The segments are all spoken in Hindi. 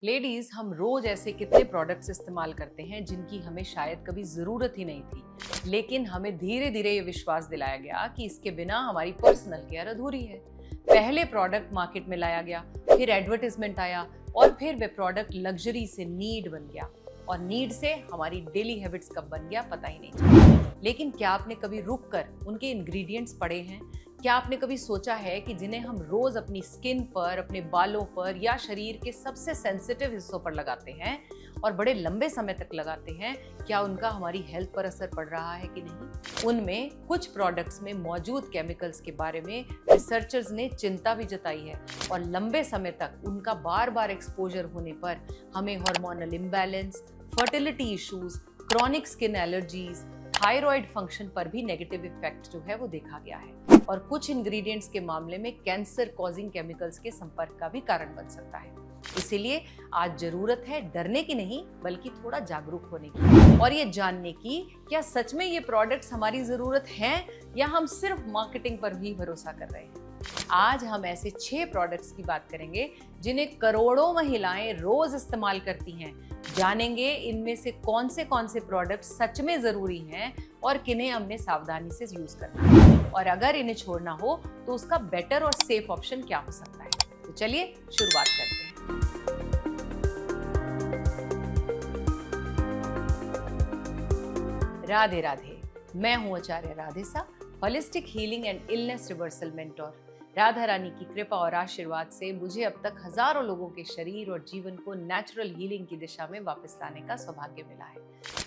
लेडीज, हम रोज ऐसे कितने प्रोडक्ट्स इस्तेमाल करते हैं जिनकी हमें शायद कभी जरूरत ही नहीं थी, लेकिन हमें धीरे धीरे ये विश्वास दिलाया गया कि इसके बिना हमारी पर्सनल केयर अधूरी है। पहले प्रोडक्ट मार्केट में लाया गया, फिर एडवर्टाइजमेंट आया और फिर वे प्रोडक्ट लग्जरी से नीड बन गया और नीड से हमारी डेली हैबिट्स कब बन गया पता ही नहीं चला। लेकिन क्या आपने कभी रुक कर उनके इंग्रेडिएंट्स पढ़े हैं? क्या आपने कभी सोचा है कि जिन्हें हम रोज अपनी स्किन पर, अपने बालों पर या शरीर के सबसे सेंसिटिव हिस्सों पर लगाते हैं और बड़े लंबे समय तक लगाते हैं, क्या उनका हमारी हेल्थ पर असर पड़ रहा है कि नहीं? उनमें कुछ प्रोडक्ट्स में मौजूद केमिकल्स के बारे में रिसर्चर्स ने चिंता भी जताई है और लंबे समय तक उनका बार बार एक्सपोजर होने पर हमें hormonal imbalance, fertility issues, chronic skin allergies, thyroid function पर भी नेगेटिव इफेक्ट जो है वो देखा गया है और कुछ इंग्रेडिएंट्स के मामले में कैंसर कॉजिंग केमिकल्स के संपर्क का भी कारण बन सकता है। इसीलिए आज जरूरत है डरने की नहीं बल्कि थोड़ा जागरूक होने की और ये जानने की क्या सच में ये प्रोडक्ट्स हमारी जरूरत हैं या हम सिर्फ मार्केटिंग पर भी भरोसा कर रहे हैं। आज हम ऐसे 6 प्रोडक्ट्स की बात करेंगे जिन्हें करोड़ों महिलाएं रोज इस्तेमाल करती हैं। जानेंगे इनमें से कौन से प्रोडक्ट सच में जरूरी हैं और किन्हें हमने सावधानी से यूज करना है और अगर इन्हें छोड़ना हो तो उसका बेटर और सेफ ऑप्शन क्या हो सकता है। तो चलिए शुरुआत करते हैं। राधे राधे, मैं हूं आचार्य Radhesa, holistic healing and illness reversal mentor. Radha Rani की कृपा और आशीर्वाद से मुझे अब तक हजारों लोगों के शरीर और जीवन को नेचुरल हीलिंग की दिशा में वापस लाने का सौभाग्य मिला है।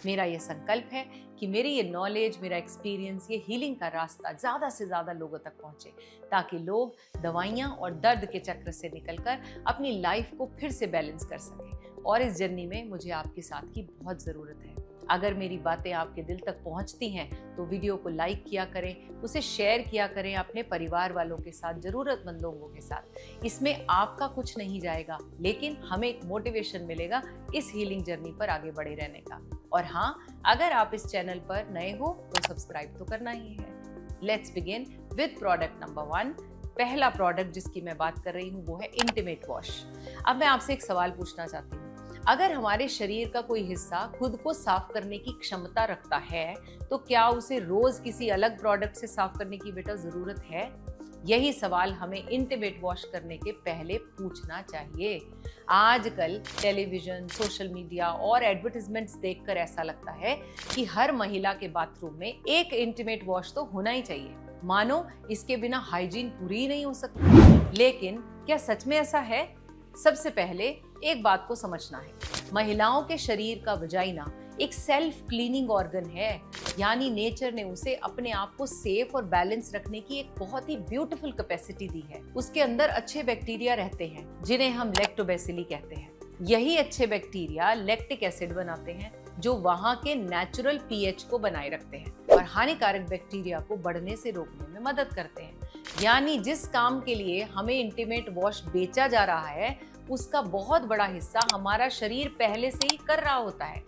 मेरा ये संकल्प है कि मेरी ये नॉलेज, मेरा एक्सपीरियंस, ये हीलिंग का रास्ता ज्यादा से ज्यादा लोगों तक पहुंचे ताकि लोग दवाइयां और दर्द के चक्र से निकलकर अपनी लाइफ को फिर से बैलेंस कर सकें। और इस जर्नी में मुझे आपके साथ की बहुत जरूरत है। अगर मेरी बातें आपके दिल तक पहुंचती हैं तो वीडियो को लाइक किया करें, उसे शेयर किया करें अपने परिवार वालों के साथ, जरूरतमंद लोगों के साथ। इसमें आपका कुछ नहीं जाएगा लेकिन हमें एक मोटिवेशन मिलेगा इस हीलिंग जर्नी पर आगे बढ़े रहने का। और हाँ, अगर आप इस चैनल पर नए हो तो सब्सक्राइब तो करना ही है। Let's begin with product number 1। पहला प्रोडक्ट जिसकी मैं बात कर रही हूँ वो है इंटीमेट वॉश। अब मैं आपसे एक सवाल पूछना चाहती हूँ, अगर हमारे शरीर का कोई हिस्सा खुद को साफ करने की क्षमता रखता है तो क्या उसे रोज किसी अलग प्रोडक्ट से साफ करने की बेटा जरूरत है? यही सवाल हमें इंटीमेट वॉश करने के पहले पूछना चाहिए। आजकल टेलीविजन, सोशल मीडिया और एडवर्टाइजमेंट्स देखकर ऐसा लगता है कि हर महिला के बाथरूम में एक इंटीमेट वॉश तो होना ही चाहिए, मानो इसके बिना हाइजीन पूरी ही नहीं हो सकती। लेकिन क्या सच में ऐसा है? सबसे पहले एक बात को समझना है, महिलाओं के शरीर का वजाइना एक सेल्फ क्लीनिंग ऑर्गन है, यानी नेचर ने उसे अपने आप को सेफ और बैलेंस रखने की एक बहुत ही ब्यूटीफुल कैपेसिटी दी है। उसके अंदर अच्छे बैक्टीरिया रहते हैं जिन्हें हम लैक्टोबैसिली कहते हैं। यही अच्छे बैक्टीरिया लैक्टिक एसिड बनाते हैं जो वहाँ के नेचुरल पीएच को बनाए रखते हैं और हानिकारक बैक्टीरिया को बढ़ने से रोकने में मदद करते हैं। यानी जिस काम के लिए हमें इंटीमेट वॉश बेचा जा रहा है उसका बहुत बड़ा हिस्सा हमारा शरीर पहले से ही कर रहा होता है।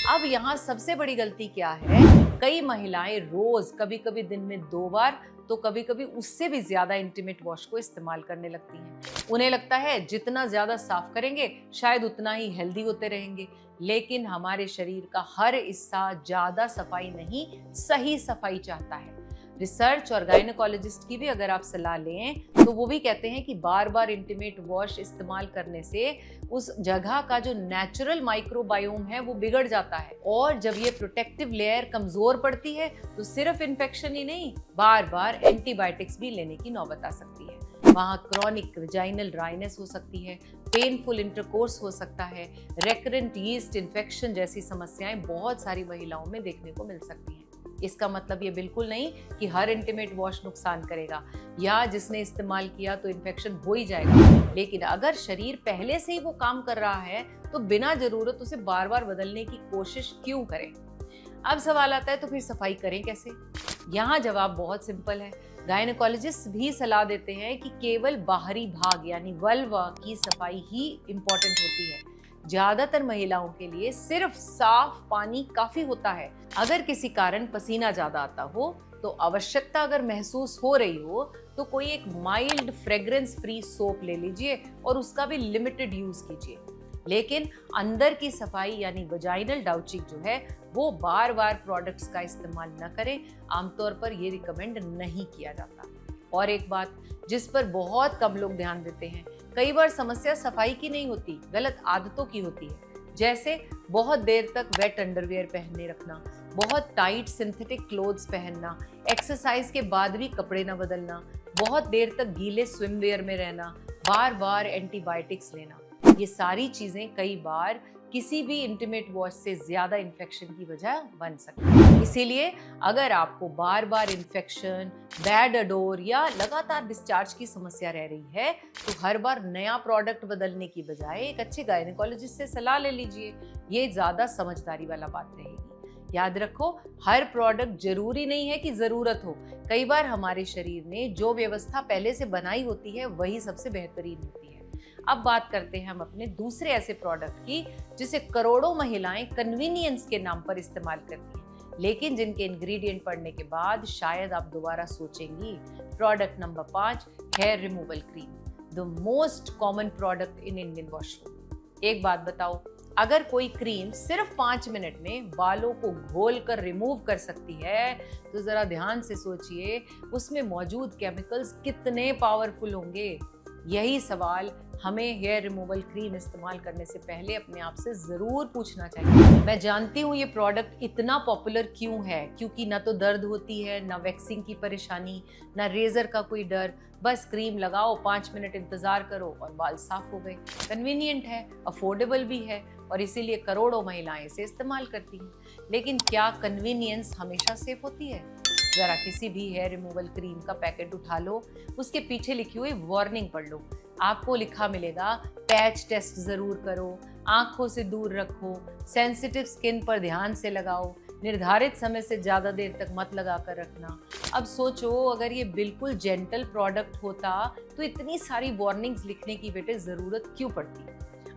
अब यहाँ सबसे बड़ी गलती क्या है, कई महिलाएं रोज, कभी कभी दिन में 2 बार तो कभी कभी उससे भी ज्यादा इंटीमेट वॉश को इस्तेमाल करने लगती हैं। उन्हें लगता है जितना ज्यादा साफ करेंगे शायद उतना ही हेल्दी होते रहेंगे, लेकिन हमारे शरीर का हर हिस्सा ज्यादा सफाई नहीं, सही सफाई चाहता है। रिसर्च और गायनेकोलॉजिस्ट की भी अगर आप सलाह लें तो वो भी कहते हैं कि बार बार इंटीमेट वॉश इस्तेमाल करने से उस जगह का जो नेचुरल माइक्रोबायोम है वो बिगड़ जाता है और जब ये प्रोटेक्टिव लेयर कमजोर पड़ती है तो सिर्फ इन्फेक्शन ही नहीं, बार बार एंटीबायोटिक्स भी लेने की नौबत आ सकती है। वहाँ क्रॉनिक वेजाइनल ड्राइनेस हो सकती है, पेनफुल इंटरकोर्स हो सकता है, रेकरेंट यीस्ट इन्फेक्शन जैसी समस्याएं बहुत सारी महिलाओं में देखने को मिल सकती हैं। इसका मतलब ये बिल्कुल नहीं कि हर इंटीमेट वॉश नुकसान करेगा या जिसने इस्तेमाल किया तो इन्फेक्शन हो ही जाएगा, लेकिन अगर शरीर पहले से ही वो काम कर रहा है तो बिना जरूरत उसे बार बार बदलने की कोशिश क्यों करें? अब सवाल आता है तो फिर सफाई करें कैसे? यहाँ जवाब बहुत सिंपल है। गायनेकोलॉजिस्ट भी सलाह देते हैं कि केवल बाहरी भाग यानी वल्वा की सफाई ही इम्पोर्टेंट होती है। ज्यादातर महिलाओं के लिए सिर्फ साफ पानी काफी होता है। अगर किसी कारण पसीना ज्यादा आता हो तो आवश्यकता अगर महसूस हो रही हो तो कोई एक माइल्ड फ्रेग्रेंस फ्री सोप ले लीजिए और उसका भी लिमिटेड यूज कीजिए। लेकिन अंदर की सफाई यानी वजाइनल डाउचिंग जो है वो बार बार प्रोडक्ट्स का इस्तेमाल न करें। आमतौर पर ये रिकमेंड नहीं किया जाता। और एक बात जिस पर बहुत कम लोग ध्यान देते हैं, कई बार समस्या सफाई की नहीं होती, गलत आदतों की होती है। जैसे बहुत देर तक वेट अंडरवियर पहने रखना, बहुत टाइट सिंथेटिक क्लोथ्स पहनना, एक्सरसाइज के बाद भी कपड़े न बदलना, बहुत देर तक गीले स्विमवेयर में रहना, बार बार एंटीबायोटिक्स लेना। ये सारी चीजें कई बार किसी भी इंटीमेट वॉश से ज्यादा इन्फेक्शन की वजह बन सकती है। इसीलिए अगर आपको बार बार इन्फेक्शन, बैड अडोर या लगातार डिस्चार्ज की समस्या रह रही है तो हर बार नया प्रोडक्ट बदलने की बजाय एक अच्छे गायनेकोलॉजिस्ट से सलाह ले लीजिए। ये ज्यादा समझदारी वाला बात रहेगी। याद रखो, हर प्रोडक्ट जरूरी नहीं है कि जरूरत हो। कई बार हमारे शरीर ने जो व्यवस्था पहले से बनाई होती है वही सबसे बेहतरीन होती है। अब बात करते हैं हम अपने दूसरे ऐसे प्रोडक्ट की जिसे करोड़ों महिलाएं कन्वीनियंस के नाम पर इस्तेमाल करती हैं, लेकिन जिनके इंग्रेडिएंट पढ़ने के बाद शायद आप दोबारा सोचेंगी। Product number 5, hair removal cream, the most common product in Indian washroom. एक बात बताओ, अगर कोई क्रीम सिर्फ 5 मिनट में बालों को घोल कर रिमूव कर सकती है तो जरा ध्यान से सोचिए उसमें मौजूद केमिकल्स कितने पावरफुल होंगे। यही सवाल हमें हेयर रिमूवल क्रीम इस्तेमाल करने से पहले अपने आप से जरूर पूछना चाहिए। मैं जानती हूँ ये प्रोडक्ट इतना पॉपुलर क्यों है, क्योंकि ना तो दर्द होती है, ना वैक्सिंग की परेशानी, ना रेजर का कोई डर। बस क्रीम लगाओ, 5 मिनट इंतजार करो और बाल साफ हो गए। कन्वीनियंट है, अफोर्डेबल भी है और इसीलिए करोड़ों महिलाएं इसे इस्तेमाल करती हैं। लेकिन क्या कन्वीनियंस हमेशा सेफ होती है? जरा किसी भी हेयर रिमूवल क्रीम का पैकेट उठा लो, उसके पीछे लिखी हुई वार्निंग पढ़ लो। आपको लिखा मिलेगा पैच टेस्ट जरूर करो, आंखों से दूर रखो, सेंसिटिव स्किन पर ध्यान से लगाओ, निर्धारित समय से ज्यादा देर तक मत लगा कर रखना। अब सोचो, अगर ये बिल्कुल जेंटल प्रोडक्ट होता तो इतनी सारी वार्निंग्स लिखने की बेटे जरूरत क्यों पड़ती?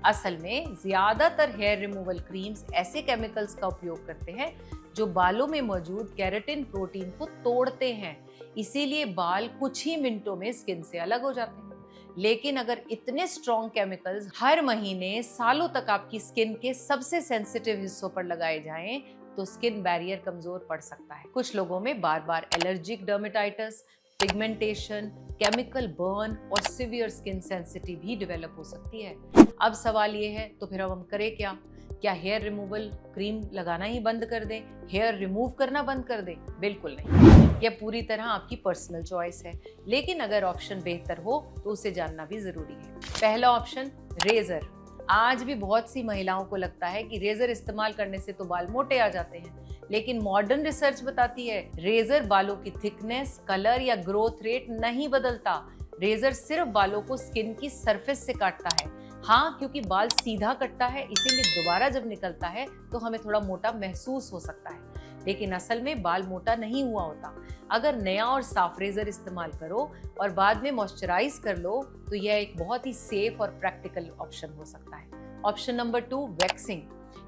असल में ज्यादातर हेयर रिमूवल क्रीम्स ऐसे केमिकल्स का उपयोग करते हैं जो बालों में मौजूद केराटिन प्रोटीन को तोड़ते हैं। इसीलिए बाल कुछ ही मिनटों में स्किन से अलग हो जाते हैं। लेकिन अगर इतने स्ट्रॉन्ग केमिकल्स हर महीने सालों तक आपकी स्किन के सबसे सेंसिटिव हिस्सों पर लगाए जाएं तो स्किन बैरियर कमजोर पड़ सकता है। कुछ लोगों में बार बार allergic dermatitis, pigmentation, chemical burn और सिवियर स्किन सेंसिटिव भी डेवलप हो सकती है। अब सवाल ये है, तो फिर अब हम करें क्या? क्या हेयर रिमूवल क्रीम लगाना ही बंद कर दें, हेयर रिमूव करना बंद कर दें? बिल्कुल नहीं। यह पूरी तरह आपकी पर्सनल चॉइस है, लेकिन अगर ऑप्शन बेहतर हो तो उसे जानना भी जरूरी है। पहला ऑप्शन, रेजर। आज भी बहुत सी महिलाओं को लगता है कि रेजर इस्तेमाल करने से तो बाल मोटे आ जाते हैं, लेकिन मॉडर्न रिसर्च बताती है रेजर बालों की थिकनेस, कलर या ग्रोथ रेट नहीं बदलता। रेजर सिर्फ बालों को स्किन की सरफेस से काटता है। हाँ, क्योंकि बाल सीधा कटता है इसीलिए दोबारा जब निकलता है तो हमें थोड़ा मोटा महसूस हो सकता है, लेकिन असल में बाल मोटा नहीं हुआ होता। अगर नया और साफ रेजर इस्तेमाल करो और बाद में मॉइस्चराइज कर लो तो यह एक बहुत ही सेफ और प्रैक्टिकल ऑप्शन हो सकता है। Option number 2, waxing.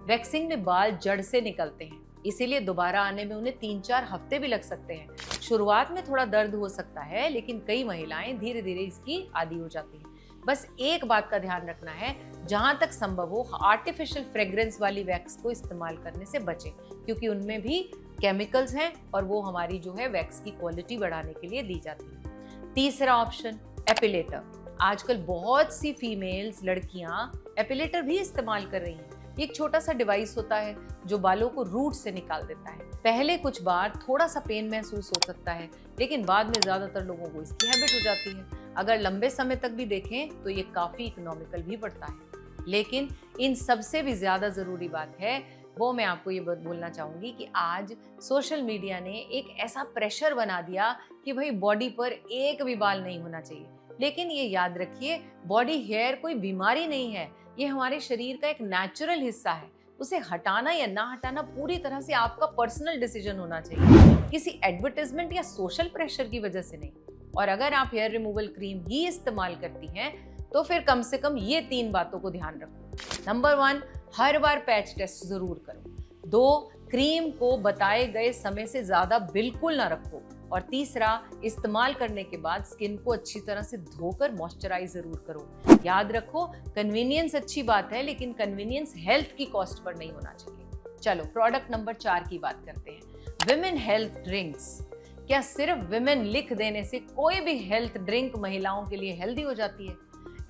वैक्सिंग में बाल जड़ से निकलते हैं, इसीलिए दोबारा आने में उन्हें 3-4 हफ्ते भी लग सकते हैं। शुरुआत में थोड़ा दर्द हो सकता है, लेकिन कई महिलाएं धीरे धीरे इसकी आदी हो जाती हैं। बस एक बात का ध्यान रखना है, जहां तक संभव हो आर्टिफिशियल फ्रेग्रेंस वाली वैक्स को इस्तेमाल करने से बचें, क्योंकि उनमें भी केमिकल्स हैं और वो हमारी जो है वैक्स की क्वालिटी बढ़ाने के लिए दी जाती है। तीसरा ऑप्शन, एपिलेटर। आजकल बहुत सी फीमेल्स, लड़कियां एपिलेटर भी इस्तेमाल कर रही हैं। एक छोटा सा डिवाइस होता है जो बालों को रूट से निकाल देता है। पहले कुछ बार थोड़ा सा पेन महसूस हो सकता है, लेकिन बाद में ज्यादातर लोगों को इसकी हैबिट हो जाती है। अगर लंबे समय तक भी देखें तो ये काफी इकोनॉमिकल भी पड़ता है। लेकिन इन सबसे भी ज्यादा जरूरी बात है वो मैं आपको ये बोलना चाहूंगी कि आज सोशल मीडिया ने एक ऐसा प्रेशर बना दिया कि भाई बॉडी पर एक भी बाल नहीं होना चाहिए। लेकिन ये याद रखिए, बॉडी हेयर कोई बीमारी नहीं है, ये हमारे शरीर का एक नेचुरल हिस्सा है। उसे हटाना या ना हटाना पूरी तरह से आपका पर्सनल डिसीजन होना चाहिए, किसी एडवर्टाइजमेंट या सोशल प्रेशर की वजह से नहीं। और अगर आप हेयर रिमूवल क्रीम ही इस्तेमाल करती हैं तो फिर कम से कम ये 3 बातों को ध्यान रखो। नंबर 1, हर बार पैच टेस्ट जरूर करो। 2, क्रीम को बताए गए समय से ज्यादा बिल्कुल ना रखो। और तीसरा, इस्तेमाल करने के बाद स्किन को अच्छी तरह से धोकर मॉइस्चराइज जरूर करो। याद रखो, कन्वीनियंस अच्छी बात है, लेकिन कन्वीनियंस हेल्थ की कॉस्ट पर नहीं होना चाहिए। चलो प्रोडक्ट नंबर 4 की बात करते हैं। Women health drinks. क्या सिर्फ विमेन लिख देने से कोई भी हेल्थ ड्रिंक महिलाओं के लिए हेल्दी हो जाती है?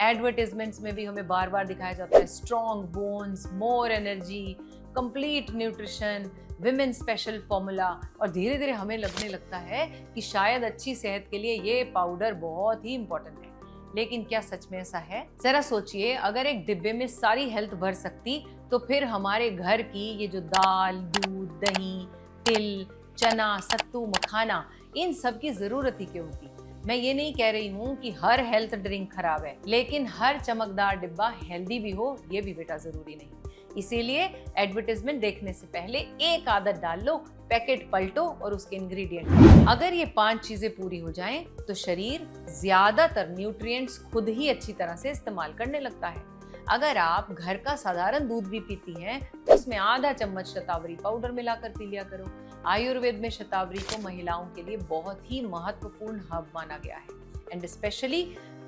एडवर्टाइजमेंट्स में भी हमें बार बार दिखाया जाता है strong bones, more energy, complete nutrition, women special formula, और धीरे धीरे हमें लगने लगता है कि शायद अच्छी सेहत के लिए ये पाउडर बहुत ही इंपॉर्टेंट है। लेकिन क्या सच में ऐसा है? जरा सोचिए, अगर एक डिब्बे में सारी हेल्थ भर सकती तो फिर हमारे घर की ये जो दाल, दूध, दही, तिल, चना, सत्तू, मखाना, इन सब की जरूरत ही क्यों होती? मैं ये नहीं कह रही हूँ कि हर हेल्थ ड्रिंक खराब है, लेकिन हर चमकदार डिब्बा हेल्दी भी हो ये भी बेटा जरूरी नहीं। इसीलिए एडवर्टाइजमेंट देखने से पहले एक आदत डाल लो, पैकेट पलटो और उसके इंग्रेडिएंट। अगर ये 5 चीजें पूरी हो जाएं, तो शरीर ज्यादातर न्यूट्रिएंट्स खुद ही अच्छी तरह से इस्तेमाल करने लगता है। अगर आप घर का साधारण दूध भी पीती हैं, तो उसमें आधा चम्मच शतावरी पाउडर मिलाकर पी लिया करो। आयुर्वेद में शतावरी को महिलाओं के लिए बहुत ही महत्वपूर्ण हब माना गया है, एंड स्पेशली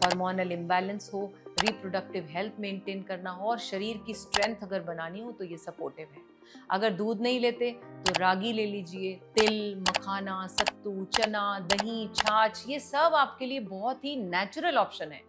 हार्मोनल इम्बैलेंस हो, रिप्रोडक्टिव हेल्थ मेंटेन करना हो और शरीर की स्ट्रेंथ अगर बनानी हो तो ये सपोर्टिव है। अगर दूध नहीं लेते तो रागी ले लीजिए, तिल, मखाना, सत्तू, चना, दही, छाछ, ये सब आपके लिए बहुत ही नेचुरल ऑप्शन है।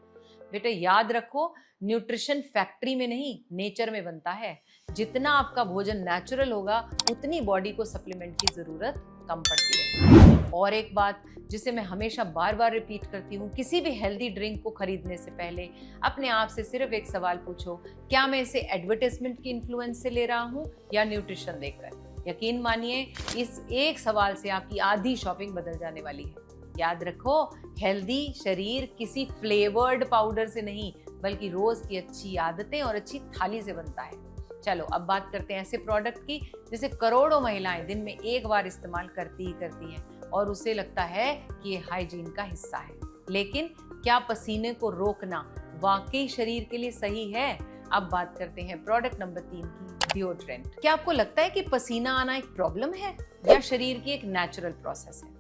बेटे याद रखो, न्यूट्रिशन फैक्ट्री में नहीं, नेचर में बनता है। जितना आपका भोजन नेचुरल होगा, उतनी बॉडी को सप्लीमेंट की जरूरत कम पड़ती है। और एक बात जिसे मैं हमेशा बार बार रिपीट करती हूँ, किसी भी हेल्दी ड्रिंक को खरीदने से पहले अपने आप से सिर्फ एक सवाल पूछो, क्या मैं इसे एडवर्टाइजमेंट की इन्फ्लुएंस से ले रहा हूँ या न्यूट्रिशन देखकर? यकीन मानिए, इस एक सवाल से आपकी आधी शॉपिंग बदल जाने वाली है। याद रखो, हेल्दी शरीर किसी फ्लेवर्ड पाउडर से नहीं, बल्कि रोज की अच्छी आदतें और अच्छी थाली से बनता है। चलो अब बात करते हैं ऐसे प्रोडक्ट की जिसे करोड़ों महिलाएं दिन में एक बार इस्तेमाल करती ही करती हैं और उसे लगता है कि ये हाइजीन का हिस्सा है। लेकिन क्या पसीने को रोकना वाकई शरीर के लिए सही है? अब बात करते हैं प्रोडक्ट नंबर 3 की, डिओड्रेंट। क्या आपको लगता है कि पसीना आना एक प्रॉब्लम है या शरीर की एक नेचुरल प्रोसेस है?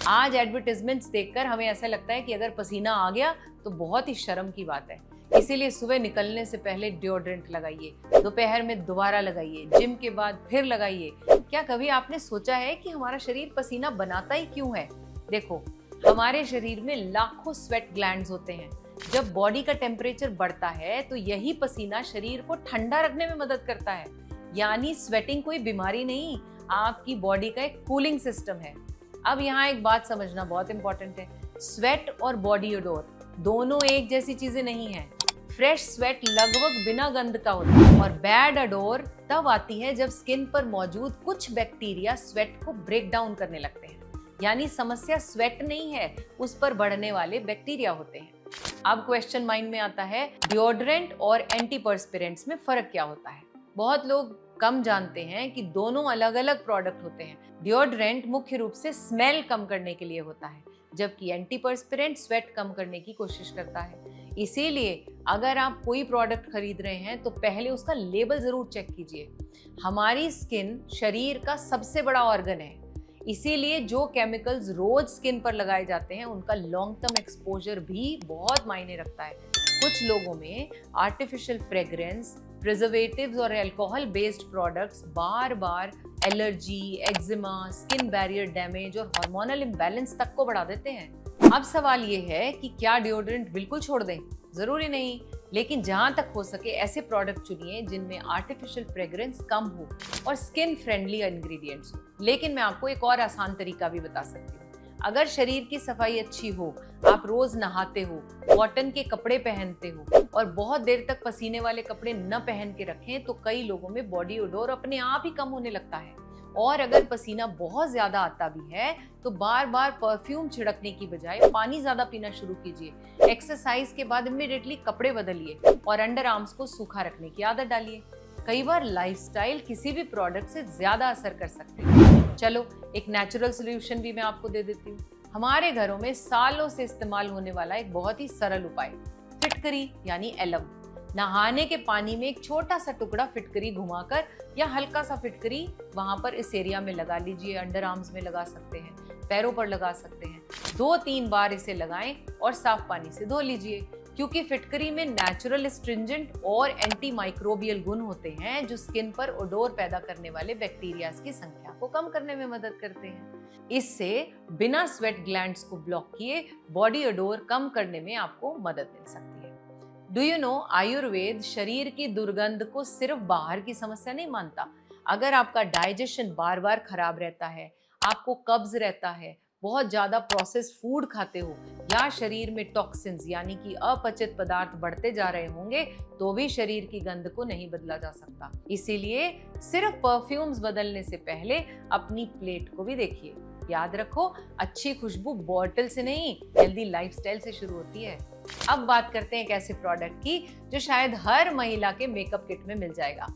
आज एडवर्टाइजमेंट्स देखकर हमें ऐसा लगता है कि अगर पसीना आ गया तो बहुत ही शर्म की बात है। इसीलिए सुबह निकलने से पहले डिओड्रेंट लगाइए, दोपहर में दोबारा लगाइए, जिम के बाद फिर लगाइए। क्या कभी आपने सोचा है कि हमारा शरीर पसीना बनाता ही क्यों है? देखो, हमारे शरीर में लाखों स्वेट ग्लैंड्स होते हैं। जब बॉडी का टेम्परेचर बढ़ता है तो यही पसीना शरीर को ठंडा रखने में मदद करता है। यानी स्वेटिंग कोई बीमारी नहीं, आपकी बॉडी का एक कूलिंग सिस्टम है। अब यहाँ एक बात समझना बहुत इंपॉर्टेंट है, स्वेट और बॉडी ओडोर दोनों एक जैसी चीजें नहीं है। फ्रेश स्वेट लगभग बिना गंध का होता है और बैड ओडोर तब आती है जब स्किन पर मौजूद कुछ बैक्टीरिया स्वेट को ब्रेक डाउन करने लगते हैं। यानी समस्या स्वेट नहीं है, उस पर बढ़ने वाले बैक्टीरिया होते हैं। अब क्वेश्चन माइंड में आता है, डिओड्रेंट और एंटीपर्स्पिरेंट्स में फर्क क्या होता है? बहुत लोग कम जानते हैं कि दोनों अलग अलग प्रोडक्ट होते हैं। डिओड्रेंट मुख्य रूप से स्मेल कम करने के लिए होता है, जबकि एंटीपर्स्पिरेंट स्वेट कम करने की कोशिश करता है। इसीलिए अगर आप कोई प्रोडक्ट खरीद रहे हैं तो पहले उसका लेबल जरूर चेक कीजिए। हमारी स्किन शरीर का सबसे बड़ा ऑर्गन है, इसीलिए जो केमिकल्स रोज स्किन पर लगाए जाते हैं उनका लॉन्ग टर्म एक्सपोजर भी बहुत मायने रखता है। कुछ लोगों में आर्टिफिशियल फ्रेग्रेंस, प्रिजर्वेटिव्स और अल्कोहल बेस्ड प्रोडक्ट्स बार बार allergy, eczema, skin barrier damage और हार्मोनल इम्बैलेंस तक को बढ़ा देते हैं। अब सवाल ये है कि क्या डिओड्रेंट बिल्कुल छोड़ दें? जरूरी नहीं, लेकिन जहां तक हो सके ऐसे प्रोडक्ट चुनिए जिनमें आर्टिफिशियल फ्रेग्रेंस कम हो और स्किन फ्रेंडली इंग्रेडिएंट्स हो। लेकिन मैं आपको एक और आसान तरीका भी बता सकती हूँ। अगर शरीर की सफाई अच्छी हो, आप रोज नहाते हो, कॉटन के कपड़े पहनते हो और बहुत देर तक पसीने वाले कपड़े न पहन के रखें तो कई लोगों में बॉडी ओडोर अपने आप ही कम होने लगता है। और अगर पसीना बहुत ज्यादा आता भी है तो बार बार परफ्यूम छिड़कने की बजाय पानी ज्यादा पीना शुरू कीजिए। एक्सरसाइज के बाद इमीडिएटली कपड़े बदलिए और अंडर आर्म्स को सूखा रखने की आदत डालिए। कई बार लाइफस्टाइल किसी भी प्रोडक्ट से ज्यादा असर कर सकते हैं। चलो एक नेचुरल सोल्यूशन भी मैं आपको दे देती हूँ। हमारे घरों में सालों से इस्तेमाल होने वाला एक बहुत ही सरल उपाय, फिटकरी यानी एलम। नहाने के पानी में एक छोटा सा टुकड़ा फिटकरी घुमाकर या हल्का सा फिटकरी वहां पर इस एरिया में लगा लीजिए। अंडर आर्म्स में लगा सकते हैं, पैरों पर लगा सकते हैं। 2-3 बार इसे लगाएं और साफ पानी से धो लीजिए, क्योंकि फिटकरी में नेचुरल स्ट्रिंजेंट और एंटी माइक्रोबियल गुण होते हैं जो स्किन पर ओडोर पैदा करने वाले बैक्टीरियाज की संख्या को कम करने में मदद करते हैं। इससे बिना स्वेट ग्लैंड्स को ब्लॉक किए बॉडी ओडोर कम करने में आपको मदद मिल सकती है। डू यू नो, आयुर्वेद शरीर की दुर्गंध को सिर्फ बाहर की समस्या नहीं मानता। अगर आपका डाइजेशन बार बार खराब रहता है, आपको कब्ज रहता है, बहुत ज्यादा प्रोसेस्ड फूड खाते हो या शरीर में टॉक्सिन्स यानी कि अपचित पदार्थ बढ़ते जा रहे होंगे, तो भी शरीर की गंध को नहीं बदला जा सकता। इसीलिए सिर्फ परफ्यूम्स बदलने से पहले अपनी प्लेट को भी देखिए। याद रखो, अच्छी खुशबू बॉटल से नहीं, हेल्दी लाइफस्टाइल से शुरू होती है। अब बात करते हैं एक ऐसे प्रोडक्ट की जो शायद हर महिला के मेकअप किट में मिल जाएगा।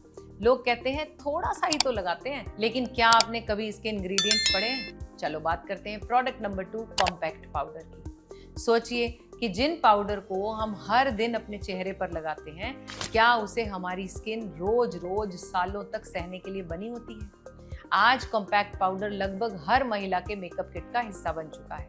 लोग कहते हैं थोड़ा सा ही तो लगाते हैं, लेकिन क्या आपने कभी इसके इंग्रेडिएंट्स पढ़े हैं? चलो बात करते हैं प्रोडक्ट नंबर 2, कॉम्पैक्ट पाउडर की। सोचिए कि जिन पाउडर को हम हर दिन अपने चेहरे पर लगाते हैं, क्या उसे हमारी स्किन रोज रोज सालों तक सहने के लिए बनी होती है? आज कॉम्पैक्ट पाउडर लगभग हर महिला के मेकअप किट का हिस्सा बन चुका है।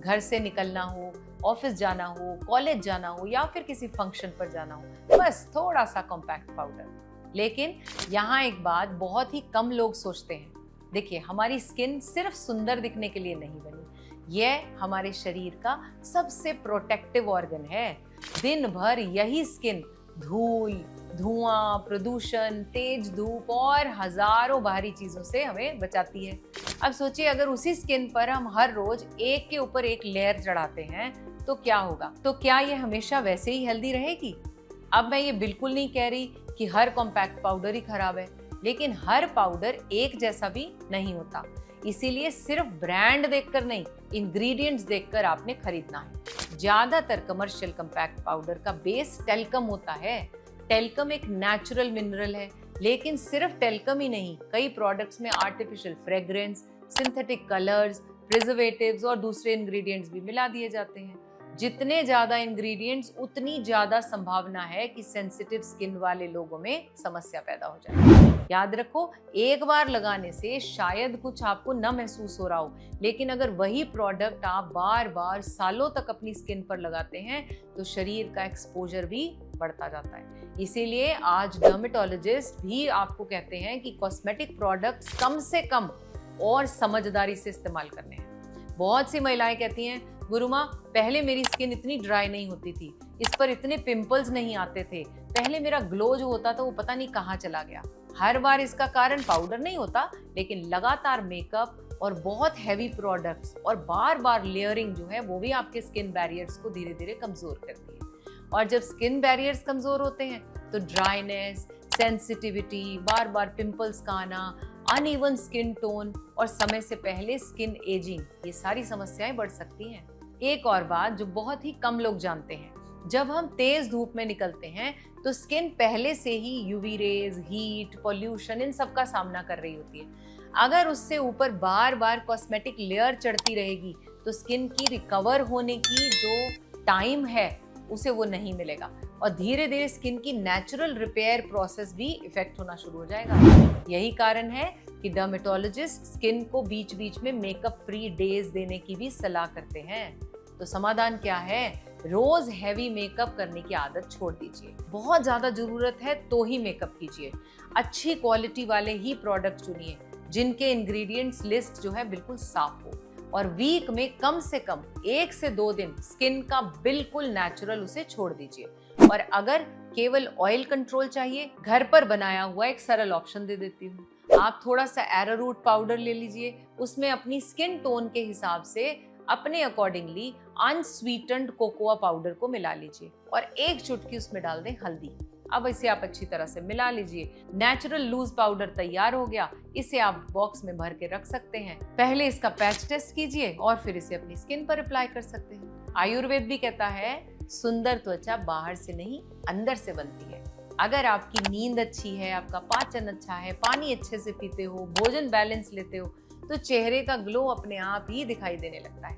घर से निकलना हो, ऑफिस जाना हो, कॉलेज जाना हो या फिर किसी फंक्शन पर जाना हो, बस थोड़ा सा कॉम्पैक्ट पाउडर। लेकिन यहाँ एक बात बहुत ही कम लोग सोचते हैं। देखिए, हमारी स्किन सिर्फ सुंदर दिखने के लिए नहीं बनी, यह हमारे शरीर का सबसे प्रोटेक्टिव ऑर्गन है। दिन भर यही स्किन धूल, धुआं, प्रदूषण, तेज धूप और हजारों बाहरी चीजों से हमें बचाती है। अब सोचिए, अगर उसी स्किन पर हम हर रोज एक के ऊपर एक लेयर चढ़ाते हैं तो क्या होगा? तो क्या ये हमेशा वैसे ही हेल्दी रहेगी? अब मैं ये बिल्कुल नहीं कह रही कि हर कॉम्पैक्ट पाउडर ही खराब है, लेकिन हर पाउडर एक जैसा भी नहीं होता। इसीलिए सिर्फ ब्रांड देखकर नहीं, इंग्रेडिएंट्स देखकर आपने खरीदना है। ज्यादातर कमर्शियल कॉम्पैक्ट पाउडर का बेस टेल्कम होता है। टेल्कम एक नेचुरल मिनरल है, लेकिन सिर्फ टेल्कम ही नहीं, कई प्रोडक्ट्स में artificial fragrance, synthetic colours, preservatives और दूसरे इंग्रेडिएंट्स भी मिला दिए जाते हैं। जितने ज्यादा इंग्रेडिएंट्स, उतनी ज्यादा संभावना है कि सेंसिटिव स्किन वाले लोगों में समस्या पैदा हो जाए। याद रखो, एक बार लगाने से शायद कुछ आपको न महसूस हो रहा हो, लेकिन अगर वही प्रोडक्ट आप बार बार सालों तक अपनी स्किन पर लगाते हैं तो शरीर का एक्सपोजर भी बढ़ता जाता है। इसीलिए आज डर्मेटोलॉजिस्ट भी आपको कहते हैं कि कॉस्मेटिक प्रोडक्ट्स कम से कम और समझदारी से इस्तेमाल करने हैं। बहुत सी महिलाएं कहती हैं, गुरुमा, पहले मेरी स्किन इतनी ड्राई नहीं होती थी, इस पर इतने पिंपल्स नहीं आते थे, पहले मेरा ग्लो जो होता था वो पता नहीं कहाँ चला गया। हर बार इसका कारण पाउडर नहीं होता, लेकिन लगातार मेकअप और बहुत हैवी प्रोडक्ट्स और बार बार लेयरिंग जो है वो भी आपके स्किन बैरियर्स को धीरे धीरे कमजोर करती है। और जब स्किन बैरियर्स कमजोर होते हैं तो ड्राइनेस, सेंसिटिविटी, बार बार पिंपल्स का आना, अनइवन स्किन टोन और समय से पहले स्किन एजिंग, ये सारी समस्याएं बढ़ सकती हैं। एक और बात जो बहुत ही कम लोग जानते हैं, जब हम तेज धूप में निकलते हैं तो स्किन पहले से ही यूवी रेज, हीट, पॉल्यूशन, इन सब का सामना कर रही होती है। अगर उससे ऊपर बार बार कॉस्मेटिक लेयर चढ़ती रहेगी तो स्किन की रिकवर होने की जो टाइम है उसे वो नहीं मिलेगा और धीरे धीरे स्किन की नेचुरल रिपेयर प्रोसेस भी इफेक्ट होना शुरू हो जाएगा। यही कारण है कि डर्मेटोलॉजिस्ट स्किन को बीच बीच में मेकअप फ्री डेज देने की भी सलाह करते हैं। तो समाधान क्या है? रोज हैवी मेकअप करने की आदत छोड़ दीजिए। बहुत ज्यादा जरूरत है तो ही मेकअप कीजिए। अच्छी क्वालिटी वाले ही प्रोडक्ट चुनिए जिनके इंग्रेडिएंट्स लिस्ट जो है बिल्कुल साफ हो, और वीक में कम से कम 1 से 2 दिन स्किन का बिल्कुल नेचुरल उसे छोड़ दीजिए। और अगर केवल ऑयल कंट्रोल चाहिए, घर पर बनाया हुआ एक सरल ऑप्शन दे देती हूँ। आप थोड़ा सा एरारूट पाउडर ले लीजिए, उसमें अपनी स्किन टोन के हिसाब से अपने अकॉर्डिंगली अनस्वीटेंड कोकोआ पाउडर को मिला लीजिए और एक चुटकी उसमें डाल दें हल्दी। अब इसे आप अच्छी तरह से मिला लीजिए। नेचुरल लूज पाउडर तैयार हो गया। इसे आप बॉक्स में भर के रख सकते हैं। पहले इसका पैच टेस्ट कीजिए और फिर इसे अपनी स्किन पर अप्लाई कर सकते हैं। आयुर्वेद भी कहता है, सुंदर त्वचा बाहर से नहीं अंदर से बनती है। अगर आपकी नींद अच्छी है, आपका पाचन अच्छा है, पानी अच्छे से पीते हो, भोजन बैलेंस लेते हो, तो चेहरे का ग्लो अपने आप ही दिखाई देने लगता है।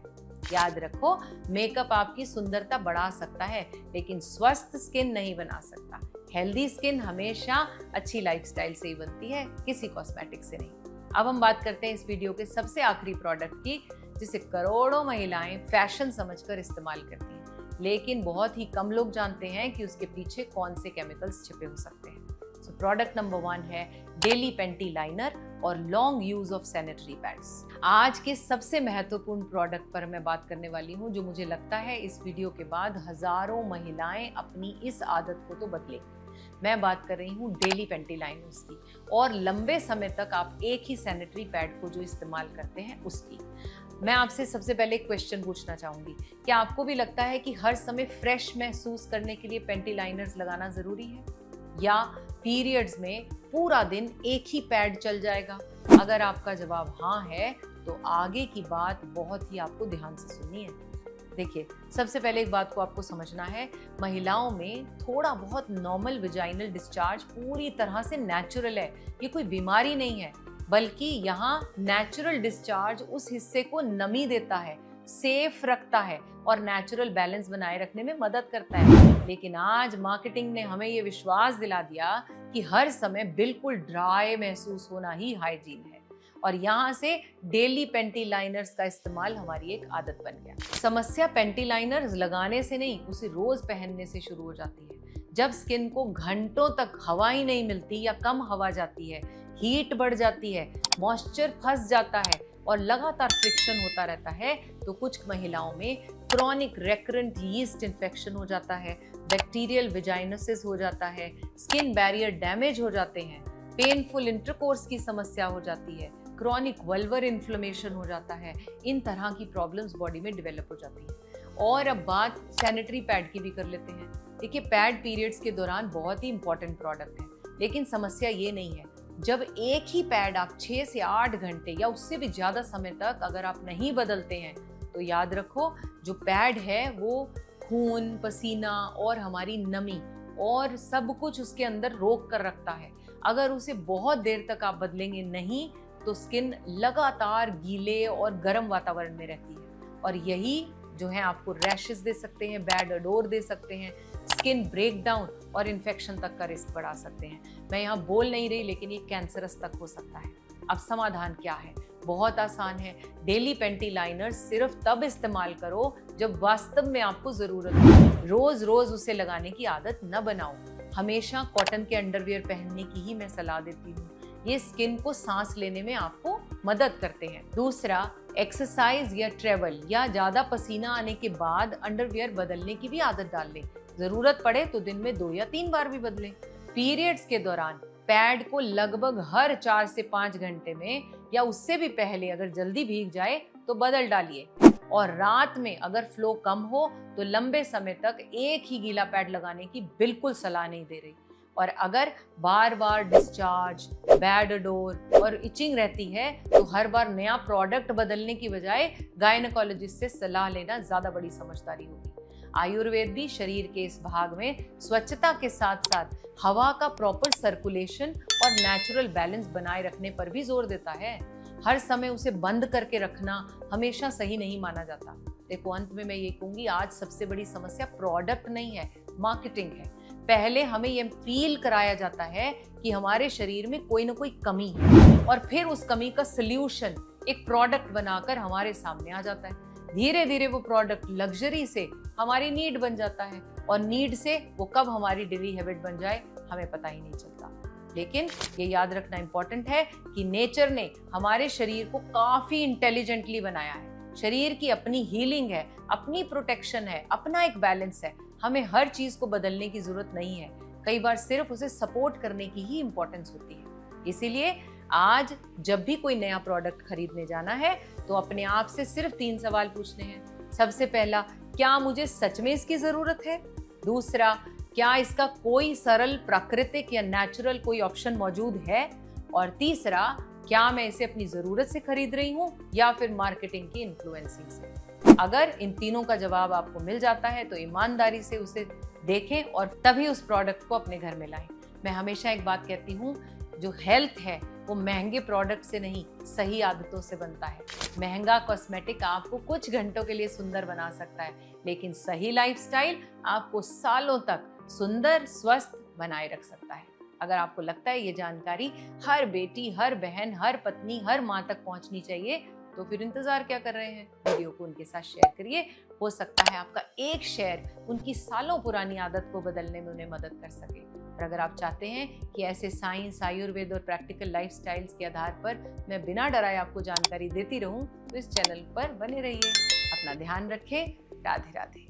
याद रखो, मेकअप आपकी सुंदरता बढ़ा सकता है लेकिन स्वस्थ स्किन नहीं बना सकता। हेल्दी स्किन हमेशा अच्छी लाइफस्टाइल से ही बनती है, किसी कॉस्मेटिक से नहीं। अब हम बात करते हैं इस वीडियो के सबसे आखिरी प्रोडक्ट की, जिसे करोड़ों महिलाएं फैशन समझकर इस्तेमाल करती हैं, लेकिन बहुत ही कम लोग जानते हैं कि उसके पीछे कौन से केमिकल्स छिपे हो सकते हैं। सो प्रोडक्ट नंबर 1 है डेली पेंटी लाइनर और long use of sanitary pads. आज के सबसे महत्वपूर्ण प्रोडक्ट पर मैं बात करने वाली हूँ, जो मुझे लगता है इस वीडियो के बाद हजारों महिलाएं अपनी इस आदत को तो बदलेंगी। मैं बात कर रही हूँ डेली पेंटी लाइनर्स की, और लंबे समय तक आप एक ही सैनिटरी पैड को जो इस्तेमाल करते हैं उसकी। मैं आपसे सबसे पहले एक क्वेश्चन पूछना चाहूंगी, क्या आपको भी लगता है कि हर समय फ्रेश महसूस करने के लिए पेंटी लाइनर्स लगाना जरूरी है, या पीरियड्स में पूरा दिन एक ही पैड चल जाएगा? अगर आपका जवाब हाँ है तो आगे की बात बहुत ही आपको ध्यान से सुननी है। देखिए, सबसे पहले एक बात को आपको समझना है, महिलाओं में थोड़ा बहुत नॉर्मल विजाइनल डिस्चार्ज पूरी तरह से नेचुरल है। ये कोई बीमारी नहीं है, बल्कि यहाँ नेचुरल डिस्चार्ज उस हिस्से को नमी देता है, सेफ रखता है और नेचुरल बैलेंस बनाए रखने में मदद करता है। लेकिन आज मार्केटिंग ने हमें ये विश्वास दिला दिया कि हर समय बिल्कुल ड्राई महसूस होना ही हाइजीन है, और यहाँ से डेली पेंटी लाइनर्स का इस्तेमाल हमारी एक आदत बन गया। समस्या पेंटी लाइनर्स लगाने से नहीं, उसे रोज पहनने से शुरू हो जाती है। जब स्किन को घंटों तक हवा ही नहीं मिलती या कम हवा जाती है, हीट बढ़ जाती है, मॉइस्चर फंस जाता है और लगातार फ्रिक्शन होता रहता है, तो कुछ महिलाओं में क्रॉनिक रेकरेंट यीस्ट इन्फेक्शन हो जाता है, बैक्टीरियल विजाइनसिस हो जाता है, स्किन बैरियर डैमेज हो जाते हैं, पेनफुल इंटरकोर्स की समस्या हो जाती है, क्रॉनिक वल्वर इन्फ्लेमेशन हो जाता है। इन तरह की प्रॉब्लम्स बॉडी में डेवलप हो जाती है। और अब बात सैनिटरी पैड की भी कर लेते हैं। देखिए, पैड पीरियड्स के दौरान बहुत ही इंपॉर्टेंट प्रोडक्ट है, लेकिन समस्या ये नहीं है। जब एक ही पैड आप 6 से 8 घंटे या उससे भी ज़्यादा समय तक अगर आप नहीं बदलते हैं, तो याद रखो, जो पैड है वो खून, पसीना और हमारी नमी और सब कुछ उसके अंदर रोक कर रखता है। अगर उसे बहुत देर तक आप बदलेंगे नहीं, तो स्किन लगातार गीले और गर्म वातावरण में रहती है, और यही जो है आपको रैशेस दे सकते हैं, बैड ओडोर दे सकते हैं, स्किन ब्रेकडाउन और इन्फेक्शन तक का रिस्क बढ़ा सकते हैं। मैं यहाँ बोल नहीं रही, लेकिन ये कैंसरस तक हो सकता है। अब समाधान क्या है? बहुत आसान है। डेली पेंटी लाइनर सिर्फ तब इस्तेमाल करो जब वास्तव में आपको जरूरत हो। रोज रोज उसे लगाने की आदत न बनाओ। हमेशा कॉटन के अंडरवियर पहनने की ही मैं सलाह देती हूँ। ये स्किन को सांस लेने में आपको मदद करते हैं। दूसरा, एक्सरसाइज या ट्रेवल या ज्यादा पसीना आने के बाद अंडरवियर बदलने की भी आदत डाल लें। जरूरत पड़े तो दिन में 2 या 3 बार भी बदलें। पीरियड्स के दौरान पैड को लगभग हर 4 से 5 घंटे में या उससे भी पहले अगर जल्दी भीग जाए तो बदल डालिए। और रात में अगर फ्लो कम हो तो लंबे समय तक एक ही गीला पैड लगाने की बिल्कुल सलाह नहीं दे रही। और अगर बार बार डिस्चार्ज, बैड ओडोर और इचिंग रहती है, तो हर बार नया प्रोडक्ट बदलने की बजाय गायनेकोलॉजिस्ट से सलाह लेना ज्यादा बड़ी समझदारी होगी। आयुर्वेद भी शरीर के इस भाग में स्वच्छता के साथ साथ हवा का प्रॉपर सर्कुलेशन और नेचुरल बैलेंस बनाए रखने पर भी जोर देता है। हर समय उसे बंद करके रखना हमेशा सही नहीं माना जाता। देखो, अंत में मैं ये कहूंगी, आज सबसे बड़ी समस्या प्रोडक्ट नहीं है, मार्केटिंग है। पहले हमें ये फील कराया जाता है कि हमारे शरीर में कोई ना कोई कमी है, और फिर उस कमी का सल्यूशन एक प्रोडक्ट बनाकर हमारे सामने आ जाता है। धीरे धीरे वो प्रोडक्ट लग्जरी से हमारी नीड बन जाता है, और नीड से वो कब हमारी डेली हैबिट बन जाए हमें पता ही नहीं चलता। लेकिन ये याद रखना इंपॉर्टेंट है कि नेचर ने हमारे शरीर को काफी इंटेलिजेंटली बनाया है। शरीर की अपनी हीलिंग है, अपनी प्रोटेक्शन है, अपना एक बैलेंस है। हमें हर चीज को बदलने की जरूरत नहीं है। कई बार सिर्फ उसे सपोर्ट करने की ही इंपॉर्टेंस होती है। इसीलिए आज जब भी कोई नया प्रोडक्ट खरीदने जाना है, तो अपने आप से सिर्फ 3 सवाल पूछने हैं। सबसे पहला, क्या मुझे सच में इसकी जरूरत है? दूसरा, क्या इसका कोई सरल, प्राकृतिक या नेचुरल कोई ऑप्शन मौजूद है? और तीसरा, क्या मैं इसे अपनी जरूरत से खरीद रही हूँ या फिर मार्केटिंग की इन्फ्लुएंसिंग से? अगर इन तीनों का जवाब आपको मिल जाता है तो ईमानदारी से उसे देखें और तभी उस प्रोडक्ट को अपने घर में लाएं। मैं हमेशा एक बात कहती हूँ, जो हेल्थ है वो महंगे प्रोडक्ट से नहीं, सही आदतों से बनता है। महंगा कॉस्मेटिक आपको कुछ घंटों के लिए सुंदर बना सकता है, लेकिन सही लाइफस्टाइल आपको सालों तक सुंदर स्वस्थ बनाए रख सकता है। अगर आपको लगता है ये जानकारी हर बेटी, हर बहन, हर पत्नी, हर माँ तक पहुंचनी चाहिए, तो फिर इंतजार क्या कर रहे हैं? वीडियो को उनके साथ शेयर करिए। हो सकता है आपका एक शेयर उनकी सालों पुरानी आदत को बदलने में उन्हें मदद कर सके। और अगर आप चाहते हैं कि ऐसे साइंस, आयुर्वेद और प्रैक्टिकल लाइफस्टाइल्स के आधार पर मैं बिना डराए आपको जानकारी देती रहूं, तो इस चैनल पर बने रहिए। अपना ध्यान रखें। राधे राधे।